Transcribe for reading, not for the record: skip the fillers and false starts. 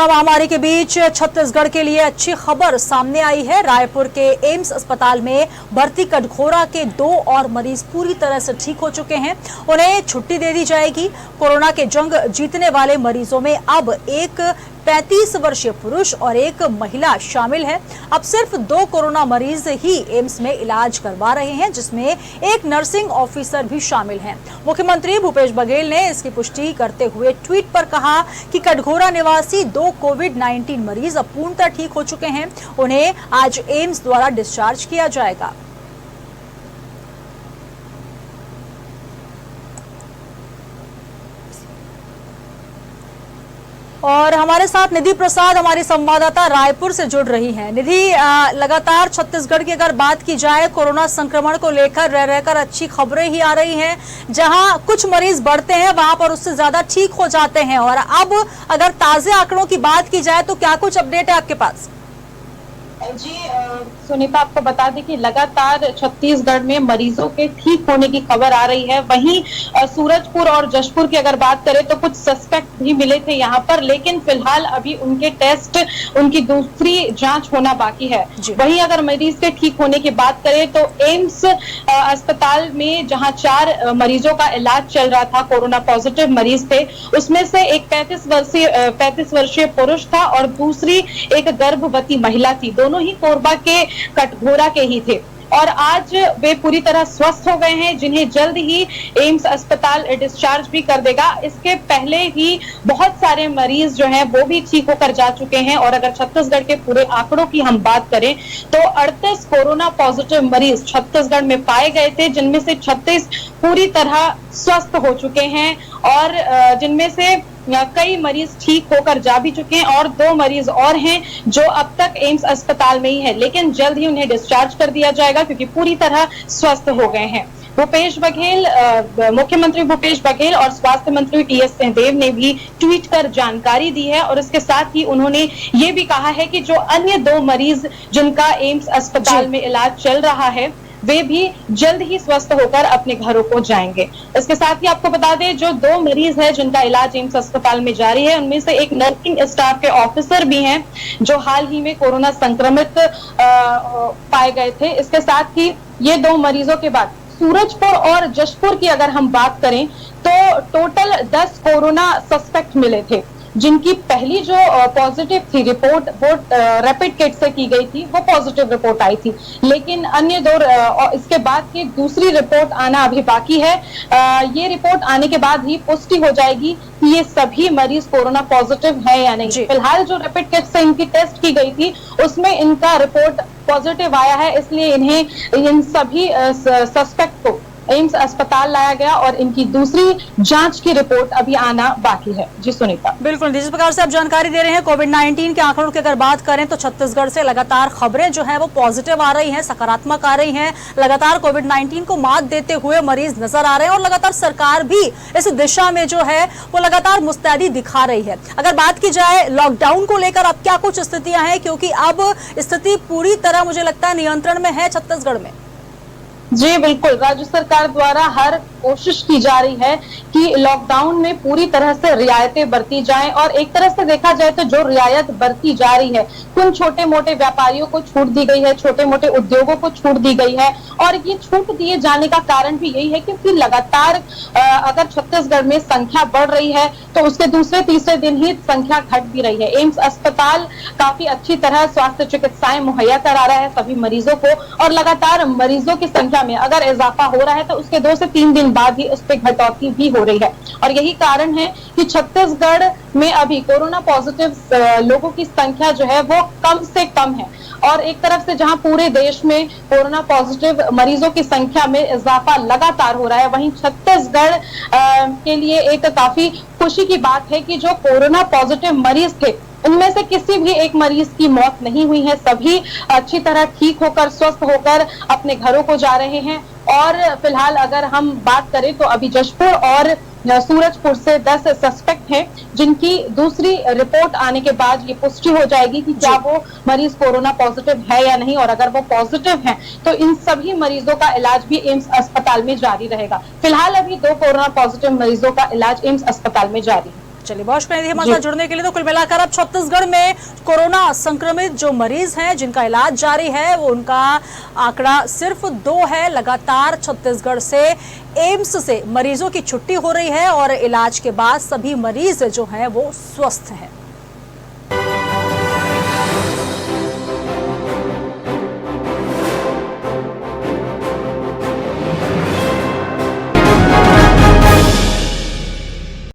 Corona महामारी के बीच छत्तीसगढ़ के लिए अच्छी खबर सामने आई है। रायपुर के एम्स अस्पताल में भर्ती कटघोरा के 2 और मरीज पूरी तरह से ठीक हो चुके हैं। उन्हें छुट्टी दे दी जाएगी। कोरोना के जंग जीतने वाले मरीजों में अब एक 35 वर्षीय पुरुष और एक महिला शामिल है। अब सिर्फ 2 कोरोना मरीज ही एम्स में इलाज करवा रहे हैं, जिसमें एक नर्सिंग ऑफिसर भी शामिल हैं। मुख्यमंत्री भूपेश बघेल ने इसकी पुष्टि करते हुए ट्वीट पर कहा कि कटघोरा निवासी 2 कोविड-19 मरीज अब पूर्णतः ठीक हो चुके हैं। उन्हें आज एम्स द्वारा डिस्चार्ज किया जाएगा। और हमारे साथ निधि प्रसाद हमारी संवाददाता रायपुर से जुड़ रही हैं। निधि, लगातार छत्तीसगढ़ की अगर बात की जाए, कोरोना संक्रमण को लेकर रह रहकर अच्छी खबरें ही आ रही हैं। जहां कुछ मरीज बढ़ते हैं वहां पर उससे ज्यादा ठीक हो जाते हैं। और अब अगर ताजे आंकड़ों की बात की जाए तो क्या कुछ अपडेट है आपके पास? जी सुनीता, आपको बता दें कि लगातार छत्तीसगढ़ में मरीजों के ठीक होने की खबर आ रही है। वहीं सूरजपुर और जशपुर की अगर बात करें तो कुछ सस्पेक्ट भी मिले थे यहाँ पर, लेकिन फिलहाल अभी उनके टेस्ट, उनकी दूसरी जांच होना बाकी है। वहीं अगर मरीज के ठीक होने की बात करें तो एम्स अस्पताल में जहां 4 मरीजों का इलाज चल रहा था, कोरोना पॉजिटिव मरीज थे, उसमें से एक 35 वर्षीय पुरुष था और दूसरी एक गर्भवती महिला थी। दोनों ही कोरबा के कटघोरा के ही थे और आज वे पूरी तरह स्वस्थ हो गए हैं, जिन्हें जल्द ही एम्स अस्पताल डिस्चार्ज भी कर देगा। इसके पहले ही बहुत सारे मरीज जो हैं वो भी ठीक होकर जा चुके हैं। और अगर छत्तीसगढ़ के पूरे आंकड़ों की हम बात करें तो 38 कोरोना पॉजिटिव मरीज छत्तीसगढ़ में पाए गए थे, जिनमें से 36 पूरी तरह स्वस्थ हो चुके हैं और जिनमें से कई मरीज ठीक होकर जा भी चुके हैं और 2 मरीज और हैं जो अब तक एम्स अस्पताल में ही है, लेकिन जल्द ही उन्हें डिस्चार्ज कर दिया जाएगा क्योंकि पूरी तरह स्वस्थ हो गए हैं। भूपेश बघेल, मुख्यमंत्री भूपेश बघेल और स्वास्थ्य मंत्री टीएस सिंहदेव ने भी ट्वीट कर जानकारी दी है और इसके साथ ही उन्होंने ये भी कहा है कि जो अन्य 2 मरीज जिनका एम्स अस्पताल में इलाज चल रहा है वे भी जल्द ही स्वस्थ होकर अपने घरों को जाएंगे। इसके साथ ही आपको बता दें, जो 2 मरीज हैं जिनका इलाज एम्स अस्पताल में जारी है, उनमें से एक नर्सिंग स्टाफ के ऑफिसर भी हैं जो हाल ही में कोरोना संक्रमित पाए गए थे। इसके साथ ही ये 2 मरीजों के बाद सूरजपुर और जशपुर की अगर हम बात करें तो टोटल 10 कोरोना सस्पेक्ट मिले थे, जिनकी पहली जो पॉजिटिव थी रिपोर्ट वो रैपिड किट से की गई थी, वो पॉजिटिव रिपोर्ट आई थी, लेकिन अन्य 2 इसके बाद की दूसरी रिपोर्ट आना अभी बाकी है। ये रिपोर्ट आने के बाद ही पुष्टि हो जाएगी कि ये सभी मरीज कोरोना पॉजिटिव है या नहीं। फिलहाल जो रैपिड किट से इनकी टेस्ट की गई थी उसमें इनका रिपोर्ट पॉजिटिव आया है, इसलिए इन सभी सस्पेक्ट को एम्स अस्पताल लाया गया और इनकी दूसरी जांच की रिपोर्ट अभी आना बाकी है। जी सुनीता, बिल्कुल जिस प्रकार से आप जानकारी दे रहे हैं, कोविड-19 के आंकड़ों की अगर बात करें तो छत्तीसगढ़ से लगातार खबरें जो है वो पॉजिटिव आ रही हैं, सकारात्मक आ रही हैं। लगातार कोविड-19 को मात देते हुए मरीज नजर आ रहे हैं और लगातार सरकार भी इस दिशा में जो है वो लगातार मुस्तैदी दिखा रही है। अगर बात की जाए लॉकडाउन को लेकर, अब क्या कुछ स्थितियां हैं, क्योंकि अब स्थिति पूरी तरह मुझे लगता है नियंत्रण में है छत्तीसगढ़ में? जी बिल्कुल, राज्य सरकार द्वारा हर कोशिश की जा रही है कि लॉकडाउन में पूरी तरह से रियायतें बरती जाएं और एक तरह से देखा जाए तो जो रियायत बरती जा रही है, कुछ छोटे मोटे व्यापारियों को छूट दी गई है, छोटे मोटे उद्योगों को छूट दी गई है और ये छूट दिए जाने का कारण भी यही है क्योंकि लगातार अगर छत्तीसगढ़ में संख्या बढ़ रही है तो उसके दूसरे तीसरे दिन ही संख्या घट भी रही है। एम्स अस्पताल काफी अच्छी तरह स्वास्थ्य चिकित्साएं मुहैया करा रहा है सभी मरीजों को और लगातार मरीजों की संख्या में अगर इजाफा हो रहा है तो उसके 2 से 3 दिन बाद ही उस पर घटौती भी हो रही है और यही कारण है कि छत्तीसगढ़ में अभी कोरोना पॉजिटिव लोगों की संख्या जो है वो कम से कम है और एक तरफ से जहां पूरे देश में कोरोना पॉजिटिव मरीजों की संख्या में इजाफा लगातार हो रहा है, वहीं छत्तीसगढ़ के लिए एक काफी खुशी की बात है कि जो कोरोना पॉजिटिव मरीज थे उनमें से किसी भी एक मरीज की मौत नहीं हुई है। सभी अच्छी तरह ठीक होकर स्वस्थ होकर अपने घरों को जा रहे हैं और फिलहाल अगर हम बात करें तो अभी जशपुर और सूरजपुर से 10 सस्पेक्ट हैं जिनकी दूसरी रिपोर्ट आने के बाद ये पुष्टि हो जाएगी कि क्या वो मरीज कोरोना पॉजिटिव है या नहीं और अगर वो पॉजिटिव हैं तो इन सभी मरीजों का इलाज भी एम्स अस्पताल में जारी रहेगा। फिलहाल अभी 2 कोरोना पॉजिटिव मरीजों का इलाज एम्स अस्पताल में जारी है। चलिए बहुत शुक्रिया हमारे साथ जुड़ने के लिए। तो कुल मिलाकर अब छत्तीसगढ़ में कोरोना संक्रमित जो मरीज हैं जिनका इलाज जारी है वो उनका आंकड़ा सिर्फ 2 है। लगातार छत्तीसगढ़ से एम्स से मरीजों की छुट्टी हो रही है और इलाज के बाद सभी मरीज जो हैं वो स्वस्थ हैं।